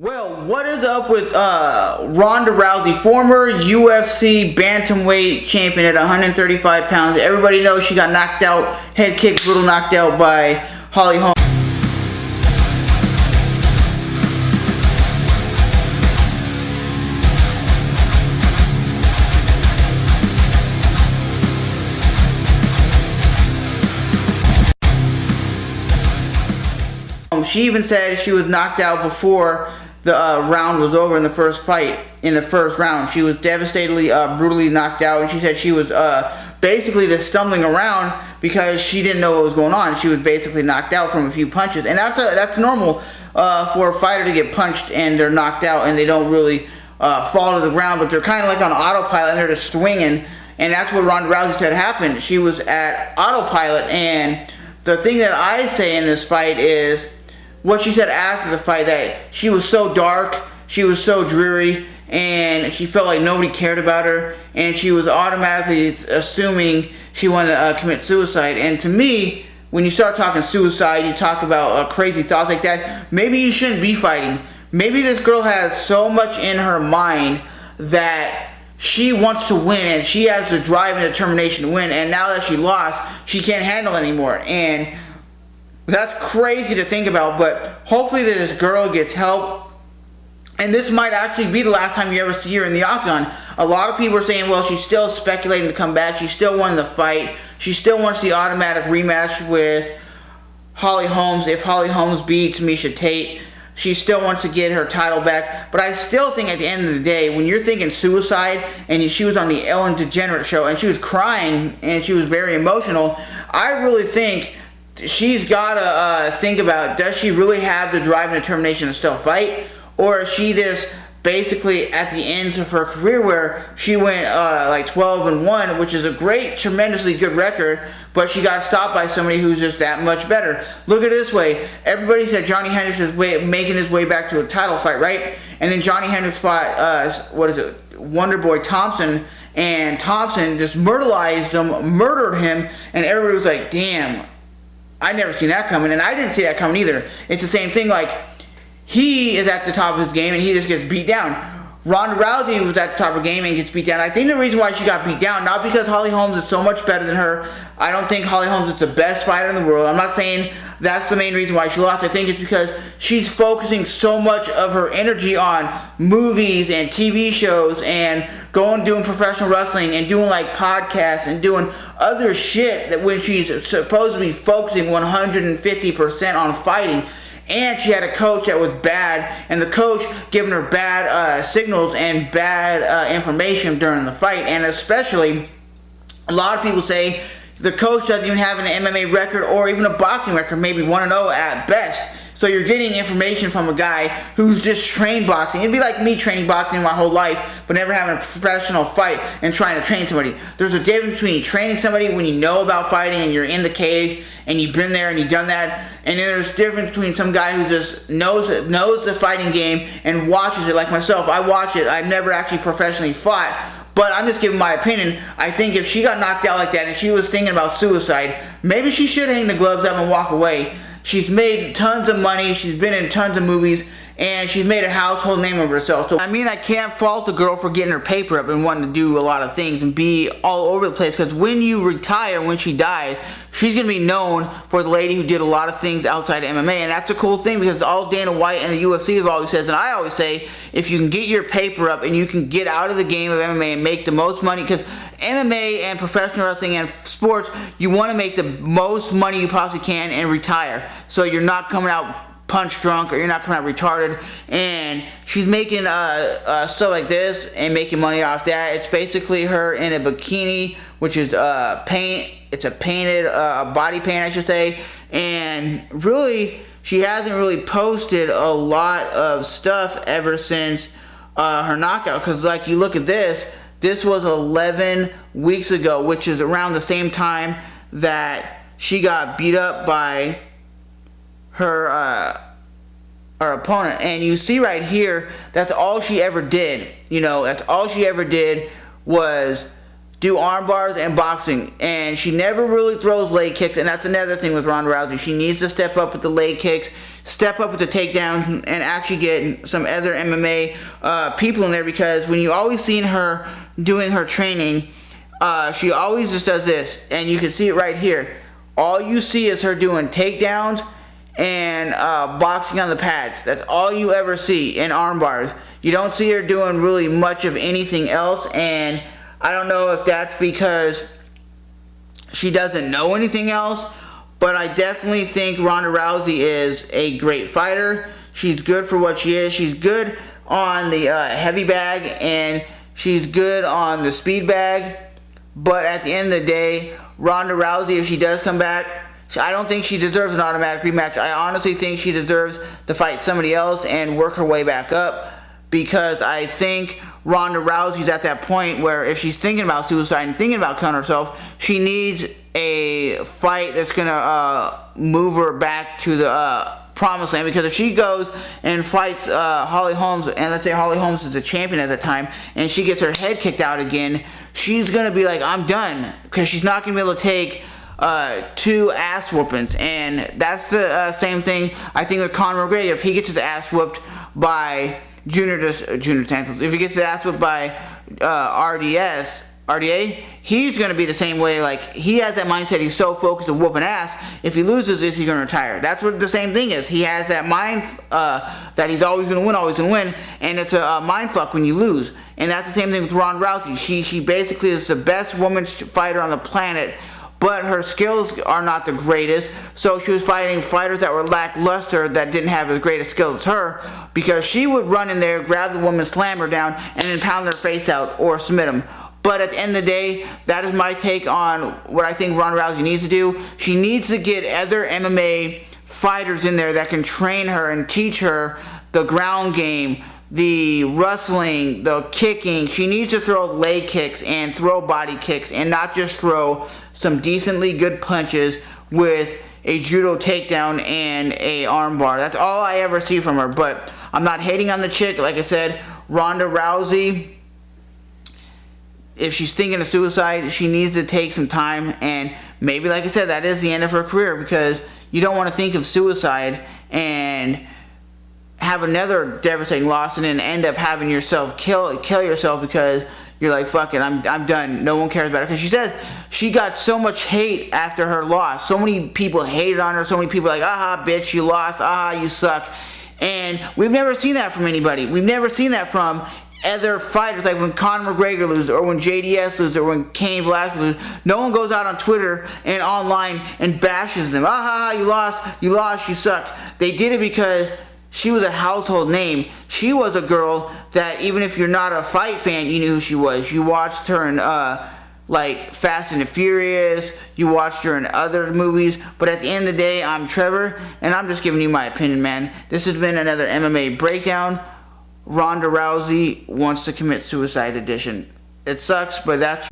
Well, what is up with Ronda Rousey, former UFC bantamweight champion at 135 pounds? Everybody knows she got knocked out, head kick, brutal knocked out by Holly Holm. She even said she was knocked out before the round was over in the first fight. In the first round, she was devastatingly, brutally knocked out, and she said she was basically just stumbling around because she didn't know what was going on. She was basically knocked out from a few punches, and that's normal for a fighter to get punched and they're knocked out and they don't really fall to the ground, but they're kind of like on autopilot and they're just swinging. And that's what Ronda Rousey said happened. She was at autopilot, and the thing that I say in this fight is what she said after the fight, that she was so dark, she was so dreary, and she felt like nobody cared about her, and she was automatically assuming she wanted to commit suicide. And to me, when you start talking suicide, you talk about crazy thoughts like that, maybe you shouldn't be fighting. Maybe this girl has so much in her mind that she wants to win, and she has the drive and determination to win, and now that she lost, she can't handle it anymore. And that's crazy to think about, but hopefully this girl gets help. And this might actually be the last time you ever see her in the octagon. A lot of people are saying, well, she's still speculating to come back. She still won the fight. She still wants the automatic rematch with Holly Holmes. If Holly Holmes beats Miesha Tate, she still wants to get her title back. But I still think at the end of the day, when you're thinking suicide, and she was on the Ellen DeGeneres show, and she was crying, and she was very emotional, I really think she's got to think about, does she really have the drive and determination to still fight? Or is she just basically at the end of her career where she went like 12-1, which is a great, tremendously good record, but she got stopped by somebody who's just that much better. Look at it this way. Everybody said Johnny Hendricks is making his way back to a title fight, right? And then Johnny Hendricks fought, Wonderboy Thompson, and Thompson just murdered him, and everybody was like, damn, I never seen that coming, and I didn't see that coming either. It's the same thing, like, he is at the top of his game and he just gets beat down. Ronda Rousey was at the top of her game and gets beat down. I think the reason why she got beat down, not because Holly Holmes is so much better than her. I don't think Holly Holmes is the best fighter in the world. I'm not saying that's the main reason why she lost. I think it's because she's focusing so much of her energy on movies and TV shows and doing professional wrestling and doing like podcasts and doing other shit, that when she's supposed to be focusing 150% on fighting. And she had a coach that was bad, and the coach giving her bad signals and bad information during the fight. And especially, a lot of people say the coach doesn't even have an MMA record or even a boxing record, maybe 1-0 at best. So you're getting information from a guy who's just trained boxing. It'd be like me training boxing my whole life, but never having a professional fight and trying to train somebody. There's a difference between training somebody when you know about fighting and you're in the cage and you've been there and you've done that, and then there's a difference between some guy who just knows the fighting game and watches it. Like myself, I watch it. I've never actually professionally fought, but I'm just giving my opinion. I think if she got knocked out like that and she was thinking about suicide, maybe she should hang the gloves up and walk away. She's made tons of money, she's been in tons of movies, and she's made a household name of herself. So, I mean, I can't fault the girl for getting her paper up and wanting to do a lot of things and be all over the place, because when you retire, when she dies, she's going to be known for the lady who did a lot of things outside of MMA, and that's a cool thing, because all Dana White and the UFC have always says, and I always say, if you can get your paper up and you can get out of the game of MMA and make the most money, because MMA and professional wrestling and sports, you want to make the most money you possibly can and retire, so you're not coming out punch drunk or you're not coming out retarded. And she's making stuff like this and making money off that. It's basically her in a bikini, which is paint. It's a painted body paint, I should say. And really, she hasn't really posted a lot of stuff ever since her knockout, because like, you look at this was 11 weeks ago, which is around the same time that she got beat up by her opponent. And you see right here, that's all she ever did. You know, that's all she ever did was do arm bars and boxing, and she never really throws leg kicks. And that's another thing with Ronda Rousey. She needs to step up with the leg kicks, step up with the takedown and actually get some other MMA people in there, because when you always seen her doing her training, she always just does this, and you can see it right here. All you see is her doing takedowns and boxing on the pads. That's all you ever see, in arm bars. You don't see her doing really much of anything else, and I don't know if that's because she doesn't know anything else, but I definitely think Ronda Rousey is a great fighter. She's good for what she is. She's good on the heavy bag, and she's good on the speed bag. But at the end of the day, Ronda Rousey, if she does come back, I don't think she deserves an automatic rematch. I honestly think she deserves to fight somebody else and work her way back up, because I think Ronda Rousey's at that point where if she's thinking about suicide and thinking about killing herself, she needs a fight that's going to move her back to the promised land. Because if she goes and fights Holly Holmes, and let's say Holly Holmes is the champion at the time, and she gets her head kicked out again, she's going to be like, I'm done, because she's not going to be able to take 2 ass whoopings. And that's the same thing I think with Conor McGregor. If he gets his ass whooped by Junior Tantos, if he gets his ass whooped by RDA, he's going to be the same way. Like, he has that mindset. He's so focused on whooping ass. If he loses this, he's going to retire. That's what the same thing is. He has that mind that he's always going to win, and it's a mind fuck when you lose. And that's the same thing with Ronda Rousey. She basically is the best women's fighter on the planet, but her skills are not the greatest. So she was fighting fighters that were lackluster, that didn't have as great a skills as her, because she would run in there, grab the woman, slam her down, and then pound their face out or submit them. But at the end of the day, that is my take on what I think Ronda Rousey needs to do. She needs to get other MMA fighters in there that can train her and teach her the ground game, the wrestling, the kicking. She needs to throw leg kicks and throw body kicks, and not just throw some decently good punches with a judo takedown and a armbar. That's all I ever see from her. But I'm not hating on the chick. Like I said, Ronda Rousey, if she's thinking of suicide, she needs to take some time, and maybe, like I said, that is the end of her career, because you don't want to think of suicide and have another devastating loss and then end up having yourself kill yourself, because you're like, fuck it, I'm done. No one cares about her. Because she says she got so much hate after her loss. So many people hated on her. So many people like, aha, bitch, you lost. Aha, you suck. And we've never seen that from anybody. We've never seen that from other fighters. Like when Conor McGregor loses, or when JDS loses, or when Cain Velasquez loses, no one goes out on Twitter and online and bashes them. Ah, you lost, you suck. They did it because she was a household name. She was a girl that, even if you're not a fight fan, you knew who she was. You watched her in like Fast and the Furious, you watched her in other movies. But at the end of the day, I'm Trevor, and I'm just giving you my opinion, man. This has been another MMA breakdown. Ronda Rousey wants to commit suicide edition. It sucks, but that's